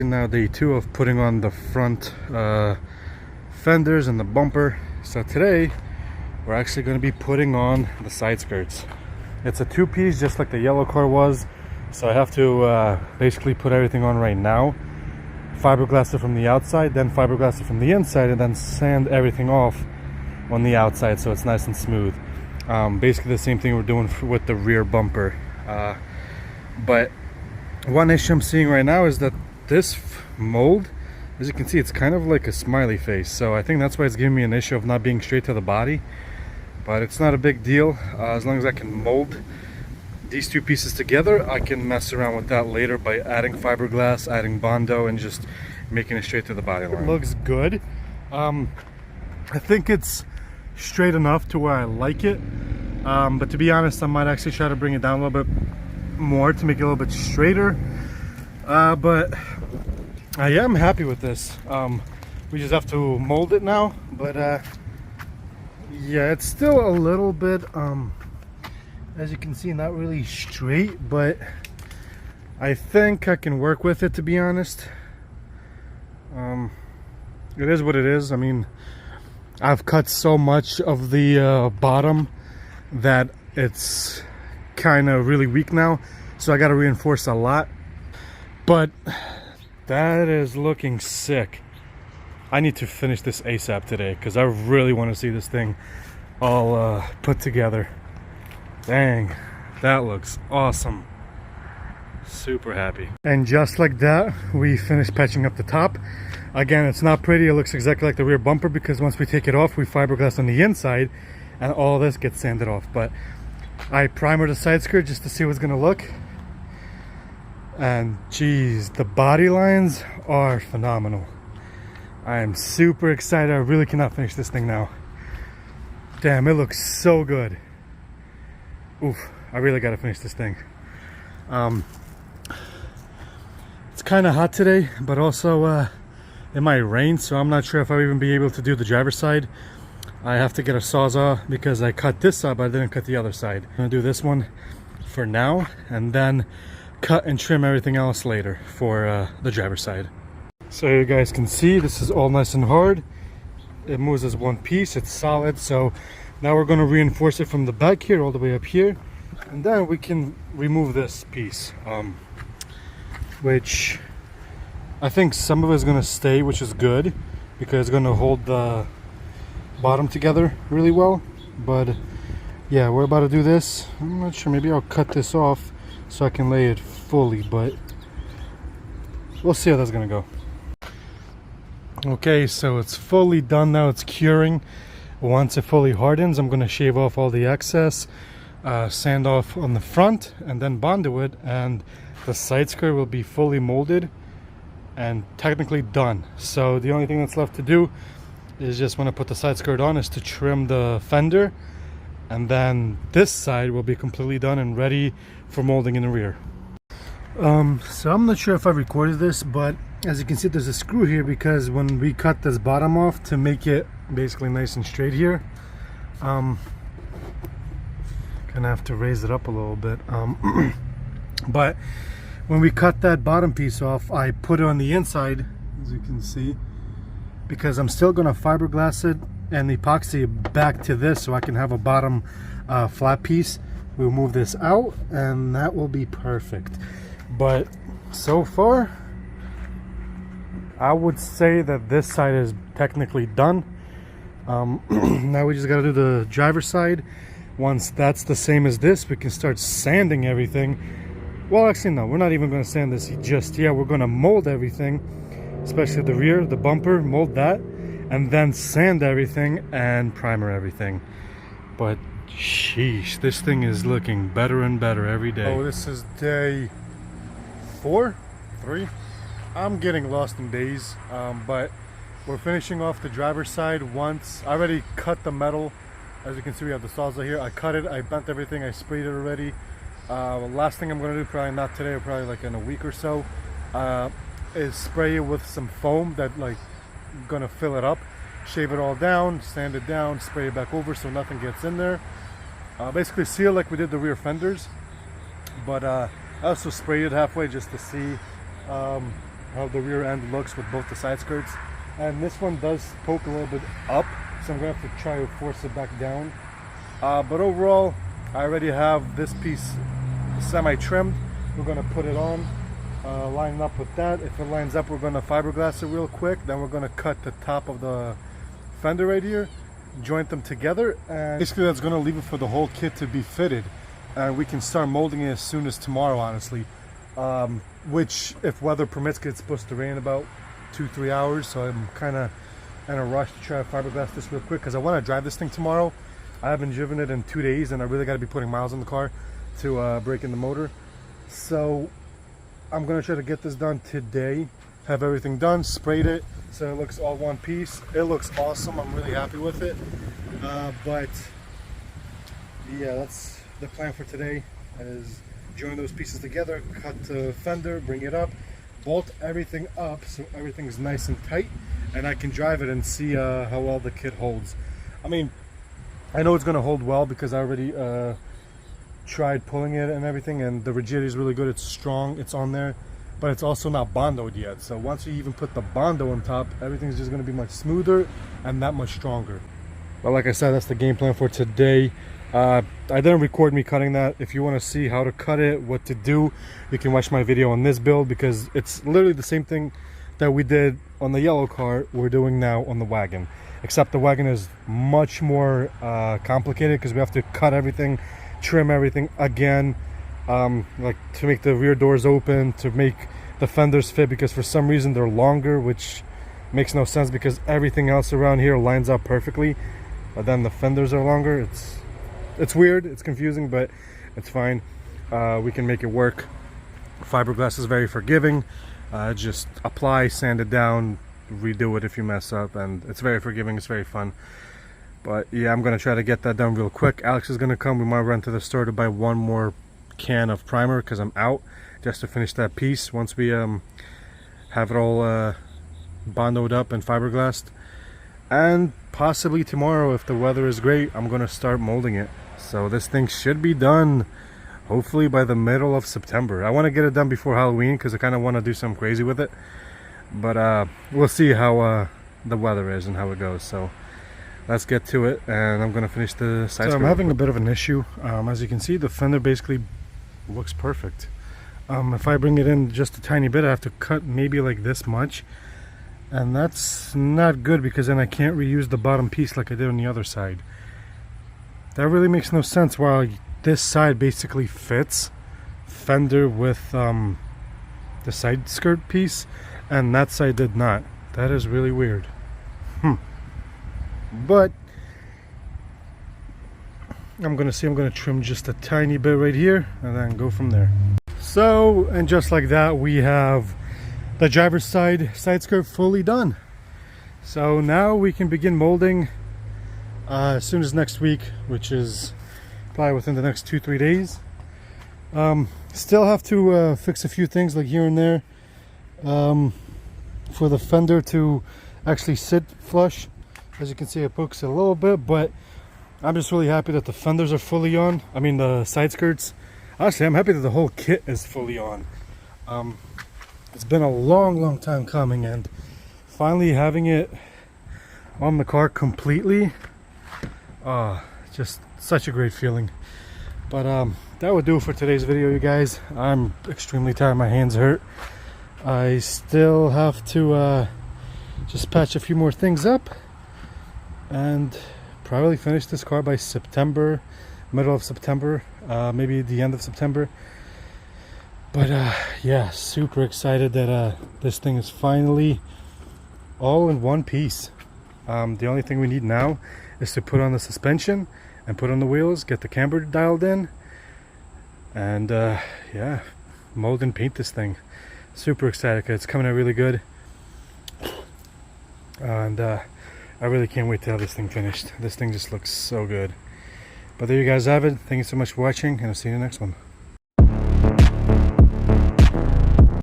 Now day 2 of putting on the front fenders and the bumper. So today we're actually going to be putting on the side skirts. It's a two-piece just like the yellow car was, so I have to basically put everything on right now. Fiberglass it from the outside, then fiberglass it from the inside, and then sand everything off on the outside so it's nice and smooth. Basically the same thing we're doing with the rear bumper. But one issue I'm seeing right now is that this mold, as you can see, it's kind of like a smiley face, so I think that's why it's giving me an issue of not being straight to the body. But it's not a big deal. As long as I can mold these two pieces together, I can mess around with that later by adding fiberglass, adding bondo, and just making it straight to the body line. It looks good. I think it's straight enough to where I like it, but to be honest, I might actually try to bring it down a little bit more to make it a little bit straighter. But I am happy with this. We just have to mold it now, but yeah, it's still a little bit as you can see, not really straight, but I think I can work with it, to be honest. It is what it is. I mean, I've cut so much of the bottom that it's kind of really weak now, so I got to reinforce a lot. But that is looking sick. I need to finish this ASAP today because I really want to see this thing all put together. Dang, that looks awesome. Super happy. And just like that, we finished patching up the top. Again, it's not pretty. It looks exactly like the rear bumper because once we take it off, we fiberglass on the inside and all this gets sanded off. But I primered the side skirt just to see what's gonna look. And geez, the body lines are phenomenal. I am super excited. I really cannot finish this thing now. Damn, it looks so good. Oof, I really gotta finish this thing. It's kind of hot today, but also it might rain, so I'm not sure if I'll even be able to do the driver's side. I have to get a sawzall because I cut this side, but I didn't cut the other side. I'm gonna do this one for now, and then cut and trim everything else later for the driver's side. So you guys can see this is all nice and hard. It moves as one piece, it's solid. So now we're going to reinforce it from the back here all the way up here, and then we can remove this piece, which I think some of it is going to stay, which is good because it's going to hold the bottom together really well. But yeah, we're about to do this. I'm not sure, maybe I'll cut this off so I can lay it fully, but we'll see how that's gonna go. Okay, so it's fully done now. It's curing. Once it fully hardens, I'm gonna shave off all the excess, sand off on the front, and then bondo it, and the side skirt will be fully molded and technically done. So the only thing that's left to do is just when I put the side skirt on is to trim the fender, and then this side will be completely done and ready for molding in the rear. So I'm not sure if I recorded this, but as you can see, there's a screw here because when we cut this bottom off to make it basically nice and straight here, gonna have to raise it up a little bit. But when we cut that bottom piece off, I put it on the inside, as you can see, because I'm still gonna fiberglass it and epoxy back to this so I can have a bottom flat piece. We'll move this out and that will be perfect. But so far, I would say that this side is technically done. Now we just gotta do the driver's side. Once that's the same as this, we can start sanding everything. Well, actually no, we're not even gonna sand this just yet. We're gonna mold everything, especially the rear, the bumper, mold that, and then sand everything and primer everything. But sheesh, this thing is looking better and better every day. Oh, this is day 4? 3? I'm getting lost in days, but we're finishing off the driver's side. Once I already cut the metal, as you can see, we have the sawzall here. I cut it, I bent everything, I sprayed it already. Last thing I'm going to do, probably not today, probably like in a week or so, is spray it with some foam that like gonna fill it up, shave it all down, sand it down, spray it back over so nothing gets in there. Basically seal like we did the rear fenders, but I also sprayed it halfway just to see how the rear end looks with both the side skirts. And this one does poke a little bit up, so I'm gonna have to try to force it back down. But overall, I already have this piece semi-trimmed. We're gonna put it on, line up with that. If it lines up, we're gonna fiberglass it real quick. Then we're gonna cut the top of the fender right here, joint them together, and basically that's gonna leave it for the whole kit to be fitted. And we can start molding it as soon as tomorrow, honestly. Which, if weather permits, it's supposed to rain about 2-3 hours, so I'm kind of in a rush to try to fiberglass this real quick because I want to drive this thing tomorrow. I haven't driven it in 2 days, and I really got to be putting miles on the car to break in the motor. So I'm gonna try to get this done today, have everything done, sprayed it so it looks all one piece. It looks awesome. I'm really happy with it. But yeah, that's the plan for today, is join those pieces together, cut the fender, bring it up, bolt everything up so everything's nice and tight, and I can drive it and see how well the kit holds. I mean, I know it's going to hold well because I already tried pulling it and everything, and the rigidity is really good. It's strong, it's on there, but it's also not bondoed yet. So once you even put the bondo on top, everything's just going to be much smoother and that much stronger. But like I said, that's the game plan for today. I didn't record me cutting that. If you want to see how to cut it, what to do, you can watch my video on this build, because it's literally the same thing that we did on the yellow car we're doing now on the wagon, except the wagon is much more complicated because we have to cut everything, trim everything again, like to make the rear doors open, to make the fenders fit, because for some reason they're longer, which makes no sense because everything else around here lines up perfectly, but then the fenders are longer. It's weird, it's confusing, but it's fine. We can make it work. Fiberglass is very forgiving. Just apply, sand it down, redo it if you mess up, and it's very forgiving, it's very fun. But yeah, I'm gonna try to get that done real quick. Alex is gonna come. We might run to the store to buy one more can of primer because I'm out, just to finish that piece once we have it all bondoed up and fiberglassed. And possibly tomorrow, if the weather is great, I'm gonna start molding it. So this thing should be done hopefully by the middle of September. I want to get it done before Halloween because I kind of want to do something crazy with it, but we'll see how the weather is and how it goes. So let's get to it, and I'm gonna finish the side. So I'm having a bit of an issue. As you can see, the fender basically looks perfect. If I bring it in just a tiny bit, I have to cut maybe like this much, and that's not good because then I can't reuse the bottom piece like I did on the other side. That really makes no sense. While this side basically fits fender with the side skirt piece, and that side did not. That is really weird. But I'm gonna trim just a tiny bit right here and then go from there. So, and just like that, we have the driver's side skirt fully done. So now we can begin molding as soon as next week, which is probably within the next 2-3 days. Still have to fix a few things like here and there for the fender to actually sit flush. As you can see, it pokes a little bit, but I'm just really happy that the fenders are fully on. I mean, the side skirts. Honestly, I'm happy that the whole kit is fully on. It's been a long time coming, and finally having it on the car completely, just such a great feeling. But that would do it for today's video, you guys. I'm extremely tired, my hands hurt. I still have to just patch a few more things up and probably finish this car by September, middle of September, maybe the end of September. But yeah, super excited that this thing is finally all in one piece. The only thing we need now is to put on the suspension and put on the wheels, get the camber dialed in, and yeah, mold and paint this thing. Super excited because it's coming out really good, and I really can't wait to have this thing finished. This thing just looks so good. But there you guys have it. Thank you so much for watching, and I'll see you in the next one.